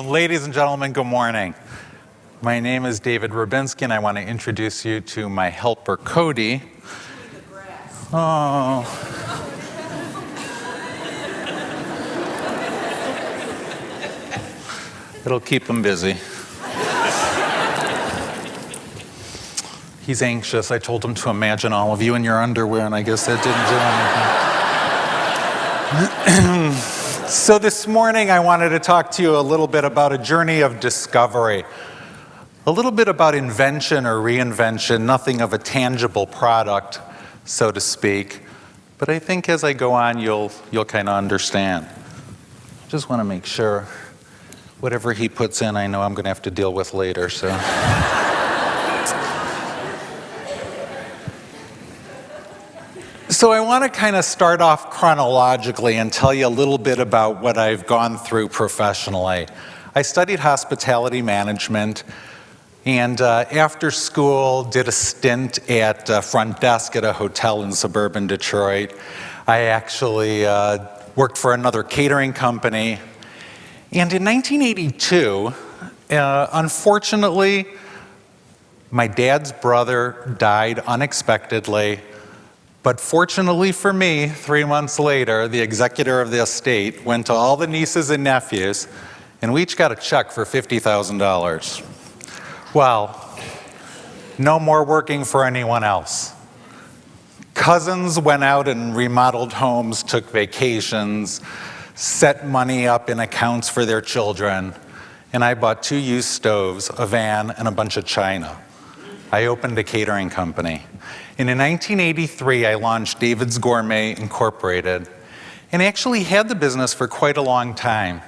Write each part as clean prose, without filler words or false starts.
Ladies and gentlemen, good morning. My name is David Rabinsky, and I want to introduce you to my helper, Kody. Oh. It'll keep him busy. He's anxious. I told him to imagine all of you in your underwear, and I guess that didn't do anything. So this morning, I wanted to talk to you a little bit about a journey of discovery, a little bit about invention or reinvention, nothing of a tangible product, so to speak. But I think as I go on, you'll kind of understand. Just want to make sure whatever he puts in, I know I'm going to have to deal with later. So I want to kind of start off chronologically and tell you a little bit about what I've gone through professionally. I studied hospitality management, and after school did a stint at front desk at a hotel in suburban Detroit. I actually worked for another catering company. And in 1982, unfortunately, my dad's brother died unexpectedly. But fortunately for me, 3 months later, the executor of the estate went to all the nieces and nephews, and we each got a check for $50,000. Well, no more working for anyone else. Cousins went out and remodeled homes, took vacations, set money up in accounts for their children, and I bought 2 used stoves, a van, and a bunch of china. I opened a catering company. And in 1983, I launched David's Gourmet Incorporated, and actually had the business for quite a long time.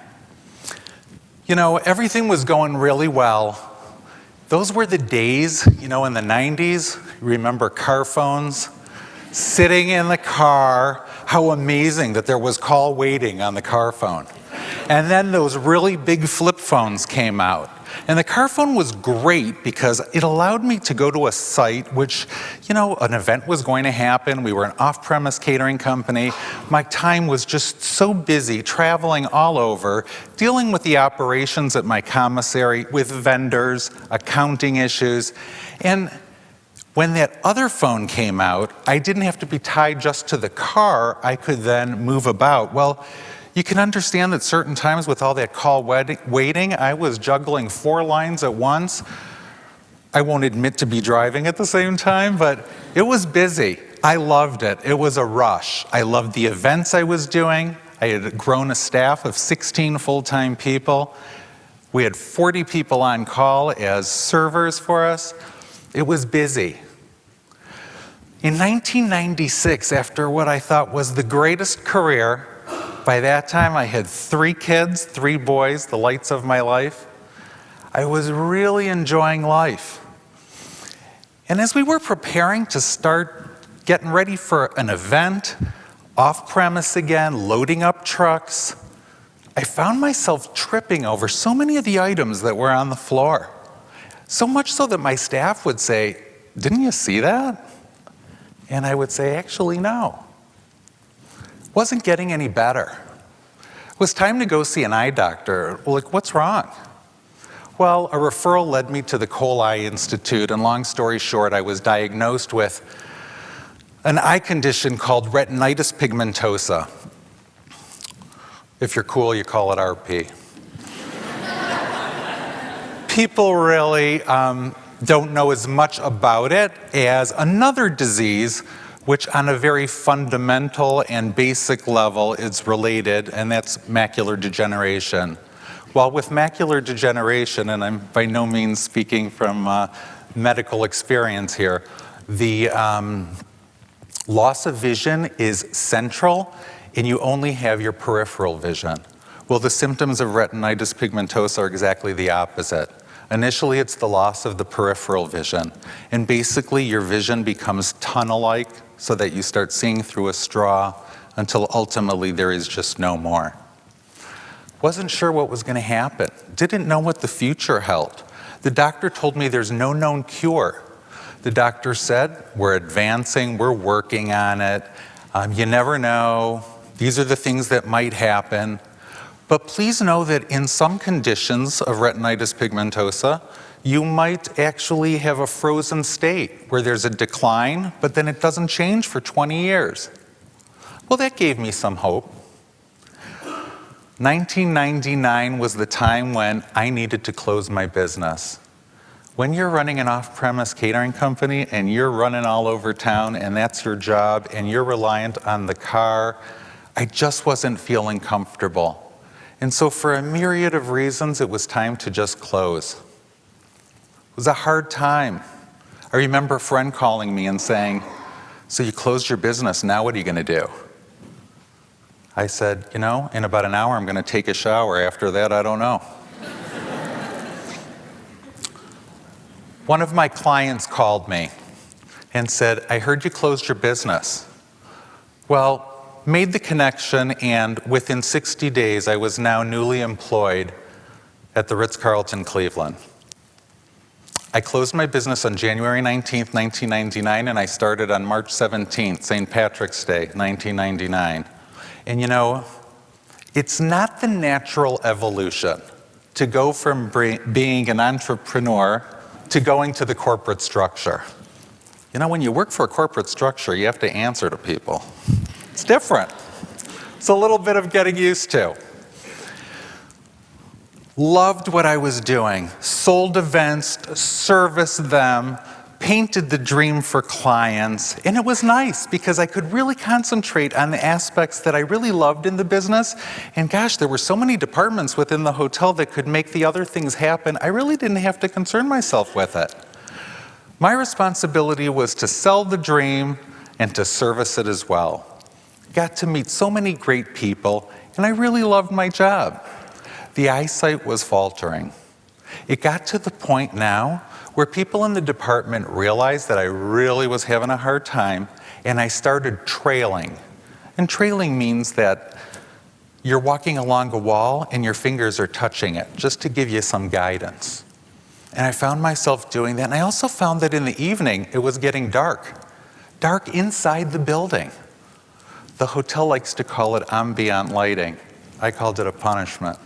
You know, everything was going really well. Those were the days, in the 90s, remember car phones? Sitting in the car, how amazing that there was call waiting on the car phone. And then those really big flip phones came out. And the car phone was great because it allowed me to go to a site which, an event was going to happen. We were an off-premise catering company. My time was just so busy traveling all over, dealing with the operations at my commissary, with vendors, accounting issues. And when that other phone came out, I didn't have to be tied just to the car. I could then move about. Well, you can understand that certain times with all that call waiting, I was juggling 4 lines at once. I won't admit to be driving at the same time, but it was busy. I loved it. It was a rush. I loved the events I was doing. I had grown a staff of 16 full-time people. We had 40 people on call as servers for us. It was busy. In 1996, after what I thought was the greatest career, by that time, I had 3 kids, 3 boys, the lights of my life. I was really enjoying life. And as we were preparing to start getting ready for an event, off-premise again, loading up trucks, I found myself tripping over so many of the items that were on the floor. So much so that my staff would say, "Didn't you see that?" And I would say, "Actually, no." Wasn't getting any better. It was time to go see an eye doctor. Well, what's wrong? Well, a referral led me to the Cole Eye Institute, and long story short, I was diagnosed with an eye condition called Retinitis Pigmentosa. If you're cool, you call it RP. People really don't know as much about it as another disease which on a very fundamental and basic level is related, and that's macular degeneration. Well, with macular degeneration, and I'm by no means speaking from medical experience here, the loss of vision is central, and you only have your peripheral vision. Well, the symptoms of retinitis pigmentosa are exactly the opposite. Initially, it's the loss of the peripheral vision, and basically your vision becomes tunnel-like, so that you start seeing through a straw until ultimately there is just no more. Wasn't sure what was going to happen. Didn't know what the future held. The doctor told me there's no known cure. The doctor said, "We're advancing, we're working on it. You never know. These are the things that might happen." But please know that in some conditions of retinitis pigmentosa, you might actually have a frozen state where there's a decline, but then it doesn't change for 20 years. Well, that gave me some hope. 1999 was the time when I needed to close my business. When you're running an off-premise catering company and you're running all over town and that's your job and you're reliant on the car, I just wasn't feeling comfortable. And so for a myriad of reasons, it was time to just close. It was a hard time. I remember a friend calling me and saying, "So you closed your business, now what are you going to do?" I said, "You know, in about an hour I'm going to take a shower. After that, I don't know." One of my clients called me and said, "I heard you closed your business." Well, made the connection, and within 60 days, I was now newly employed at the Ritz-Carlton, Cleveland. I closed my business on January 19th, 1999, and I started on March 17th, St. Patrick's Day, 1999. And you know, it's not the natural evolution to go from being an entrepreneur to going to the corporate structure. You know, when you work for a corporate structure, you have to answer to people. It's different. It's a little bit of getting used to. Loved what I was doing. Sold events, serviced them, painted the dream for clients. And it was nice because I could really concentrate on the aspects that I really loved in the business. And gosh, there were so many departments within the hotel that could make the other things happen. I really didn't have to concern myself with it. My responsibility was to sell the dream and to service it as well. Got to meet so many great people, and I really loved my job. The eyesight was faltering. It got to the point now where people in the department realized that I really was having a hard time, and I started trailing. And trailing means that you're walking along a wall and your fingers are touching it, just to give you some guidance. And I found myself doing that, and I also found that in the evening it was getting dark. Dark inside the building. The hotel likes to call it ambient lighting. I called it a punishment.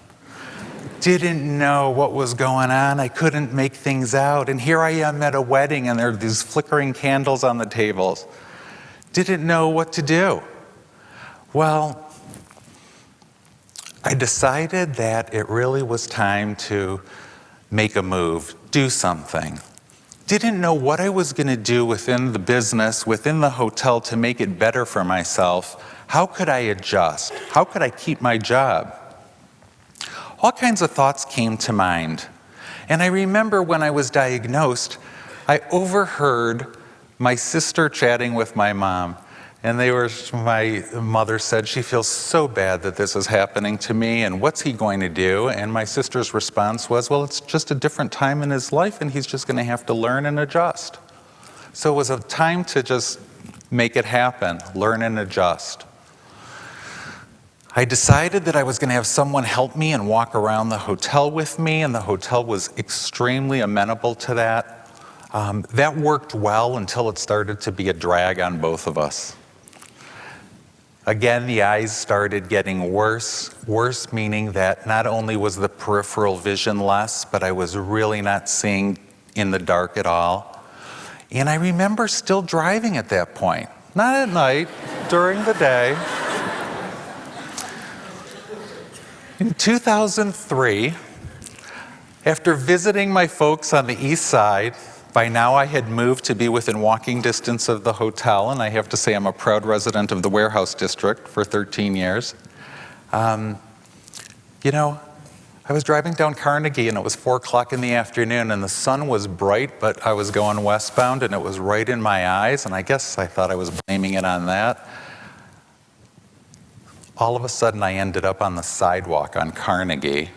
Didn't know what was going on. I couldn't make things out. And here I am at a wedding and there are these flickering candles on the tables. Didn't know what to do. Well, I decided that it really was time to make a move, do something. Didn't know what I was going to do within the business, within the hotel to make it better for myself. How could I adjust? How could I keep my job? All kinds of thoughts came to mind. And I remember when I was diagnosed, I overheard my sister chatting with my mom. And my mother said, she feels so bad that this is happening to me, and what's he going to do? And my sister's response was, well, it's just a different time in his life, and he's just going to have to learn and adjust. So it was a time to just make it happen, learn and adjust. I decided that I was going to have someone help me and walk around the hotel with me, and the hotel was extremely amenable to that. That worked well until it started to be a drag on both of us. Again, the eyes started getting worse meaning that not only was the peripheral vision less, but I was really not seeing in the dark at all. And I remember still driving at that point, not at night, during the day. In 2003, after visiting my folks on the east side, by now I had moved to be within walking distance of the hotel, and I have to say I'm a proud resident of the warehouse district for 13 years. You know, I was driving down Carnegie and it was 4 o'clock in the afternoon and the sun was bright, but I was going westbound and it was right in my eyes, and I guess I thought I was blaming it on that. All of a sudden I ended up on the sidewalk on Carnegie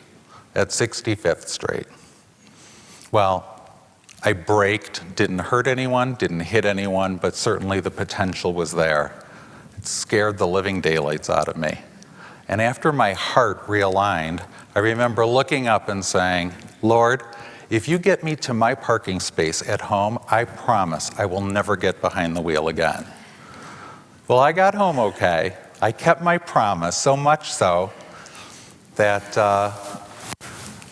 at 65th Street. Well, I braked, didn't hurt anyone, didn't hit anyone, but certainly the potential was there. It scared the living daylights out of me. And after my heart realigned, I remember looking up and saying, Lord, if you get me to my parking space at home, I promise I will never get behind the wheel again. Well, I got home okay. I kept my promise, so much so that I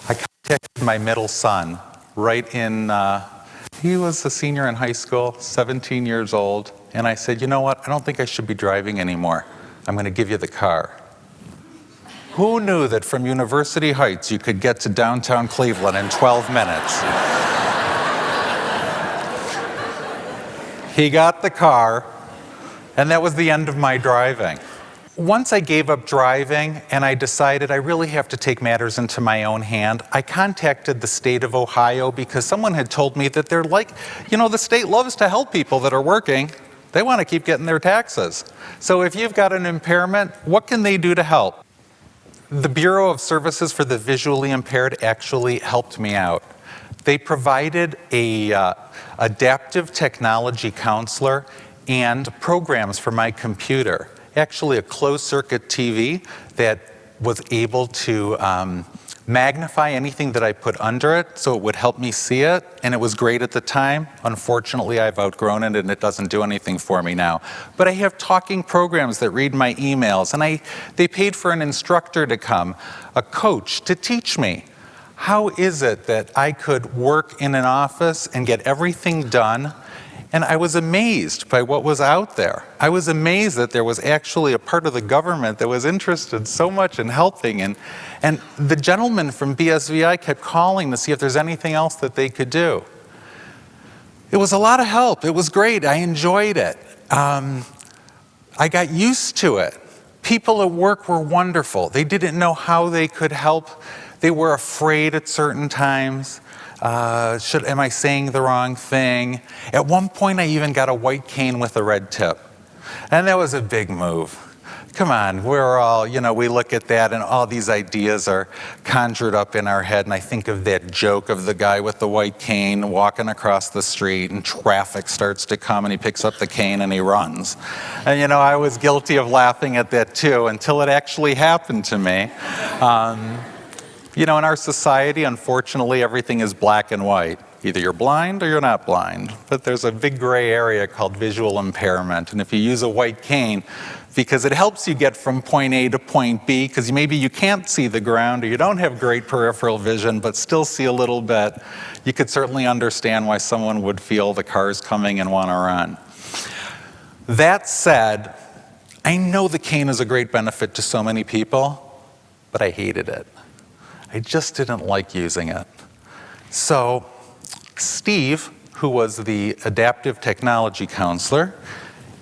contacted my middle son right in, he was a senior in high school, 17 years old, and I said, you know what, I don't think I should be driving anymore. I'm going to give you the car. Who knew that from University Heights you could get to downtown Cleveland in 12 minutes? He got the car, and that was the end of my driving. Once I gave up driving and I decided I really have to take matters into my own hand, I contacted the state of Ohio because someone had told me that they're like, you know, the state loves to help people that are working. They want to keep getting their taxes. So if you've got an impairment, what can they do to help? The Bureau of Services for the Visually Impaired actually helped me out. They provided a adaptive technology counselor and programs for my computer. Actually a closed-circuit TV that was able to magnify anything that I put under it so it would help me see it, and it was great at the time. Unfortunately, I've outgrown it and it doesn't do anything for me now. But I have talking programs that read my emails, and they paid for an instructor to come, a coach to teach me. How is it that I could work in an office and get everything done? And I was amazed by what was out there. I was amazed that there was actually a part of the government that was interested so much in helping. And the gentleman from BSVI kept calling to see if there's anything else that they could do. It was a lot of help. It was great. I enjoyed it. I got used to it. People at work were wonderful. They didn't know how they could help. They were afraid at certain times. Am I saying the wrong thing? At one point, I even got a white cane with a red tip. And that was a big move. Come on, we're all, you know, we look at that and all these ideas are conjured up in our head. And I think of that joke of the guy with the white cane walking across the street and traffic starts to come and he picks up the cane and he runs. And, you know, I was guilty of laughing at that too until it actually happened to me. You know, in our society, unfortunately, everything is black and white. Either you're blind or you're not blind. But there's a big gray area called visual impairment. And if you use a white cane, because it helps you get from point A to point B, because maybe you can't see the ground or you don't have great peripheral vision, but still see a little bit, you could certainly understand why someone would feel the car's coming and want to run. That said, I know the cane is a great benefit to so many people, but I hated it. I just didn't like using it. So Steve, who was the adaptive technology counselor,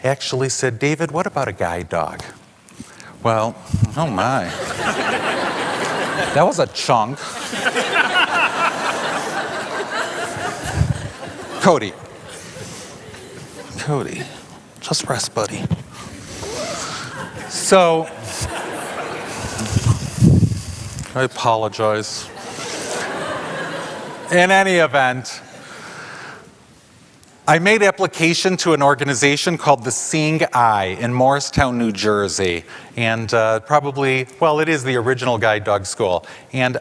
actually said, David, what about a guide dog? Well, oh my. That was a chunk. Kody, just rest, buddy. So, I apologize. In any event, I made application to an organization called the Seeing Eye in Morristown, New Jersey. And it is the original guide dog school. And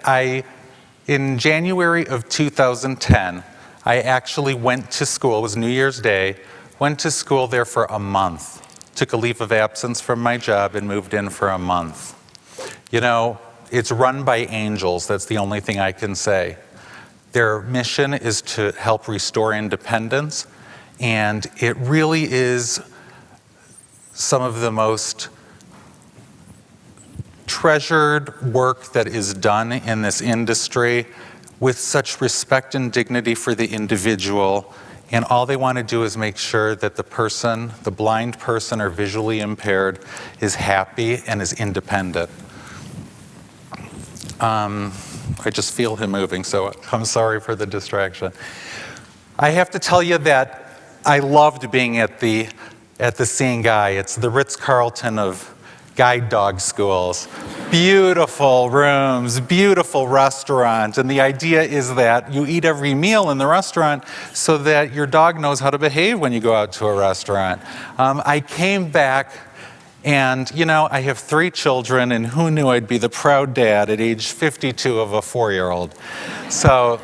in January of 2010, I actually went to school. It was New Year's Day. Went to school there for a month. Took a leave of absence from my job and moved in for a month. You know, it's run by angels. That's the only thing I can say. Their mission is to help restore independence, and it really is some of the most treasured work that is done in this industry with such respect and dignity for the individual, and all they want to do is make sure that the person, the blind person or visually impaired, is happy and is independent. I just feel him moving, so I'm sorry for the distraction. I have to tell you that I loved being at the Seeing Eye. It's the Ritz-Carlton of guide dog schools. Beautiful rooms, beautiful restaurant, and the idea is that you eat every meal in the restaurant so that your dog knows how to behave when you go out to a restaurant. I came back. And, you know, I have 3 children, and who knew I'd be the proud dad at age 52 of a 4-year-old. So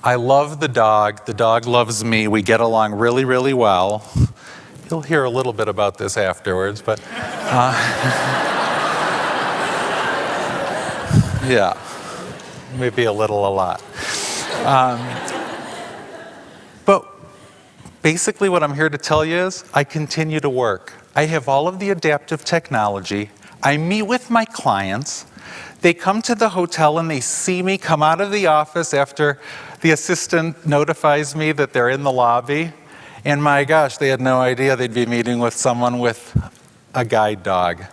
I love the dog loves me, we get along really, really well. You'll hear a little bit about this afterwards, but Yeah, maybe a lot. But basically what I'm here to tell you is I continue to work. I have all of the adaptive technology. I meet with my clients. They come to the hotel and they see me come out of the office after the assistant notifies me that they're in the lobby. And my gosh, they had no idea they'd be meeting with someone with a guide dog.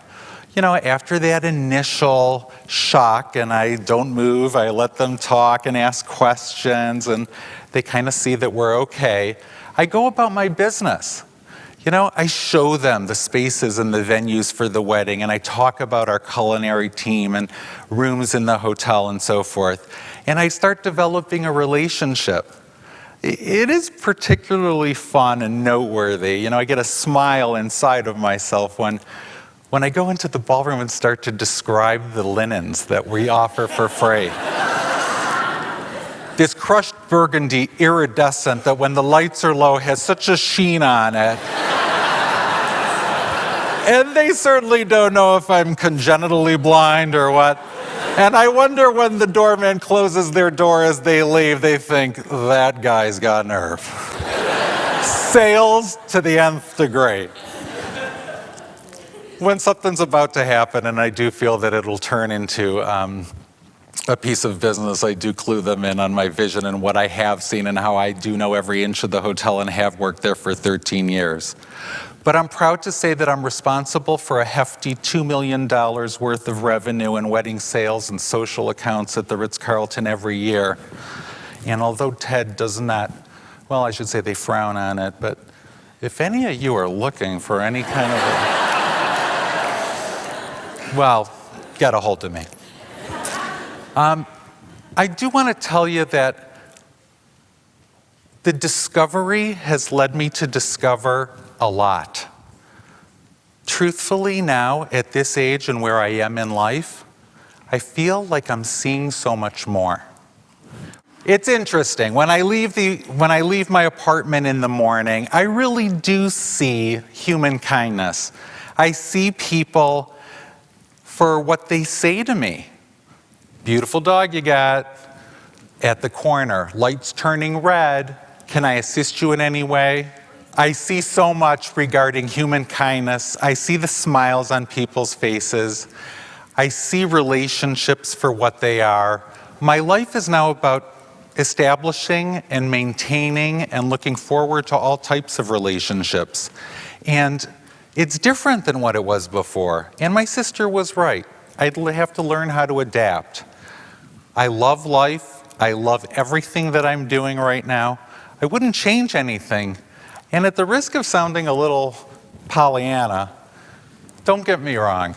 You know, after that initial shock and I don't move, I let them talk and ask questions and they kind of see that we're okay. I go about my business. You know, I show them the spaces and the venues for the wedding, and I talk about our culinary team and rooms in the hotel and so forth. And I start developing a relationship. It is particularly fun and noteworthy. You know, I get a smile inside of myself when I go into the ballroom and start to describe the linens that we offer for free. This crushed burgundy iridescent that when the lights are low has such a sheen on it. And they certainly don't know if I'm congenitally blind or what. And I wonder when the doorman closes their door as they leave, they think, that guy's got nerve. Sales to the nth degree. When something's about to happen and I do feel that it'll turn into a piece of business, I do clue them in on my vision and what I have seen and how I do know every inch of the hotel and have worked there for 13 years. But I'm proud to say that I'm responsible for a hefty $2 million worth of revenue in wedding sales and social accounts at the Ritz-Carlton every year. And although TED does not, well, I should say they frown on it, but if any of you are looking for any kind of well, get a hold of me. I do want to tell you that the discovery has led me to discover a lot. Truthfully now, at this age and where I am in life, I feel like I'm seeing so much more. It's interesting. When I leave my apartment in the morning, I really do see human kindness. I see people for what they say to me. Beautiful dog you got. At the corner, lights turning red. Can I assist you in any way? I see so much regarding human kindness. I see the smiles on people's faces. I see relationships for what they are. My life is now about establishing and maintaining and looking forward to all types of relationships. And it's different than what it was before. And my sister was right. I'd have to learn how to adapt. I love life. I love everything that I'm doing right now. I wouldn't change anything. And at the risk of sounding a little Pollyanna, don't get me wrong.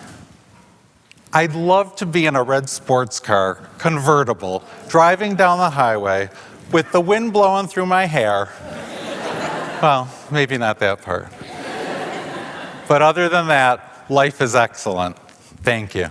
I'd love to be in a red sports car, convertible, driving down the highway with the wind blowing through my hair. Well, maybe not that part. But other than that, life is excellent. Thank you.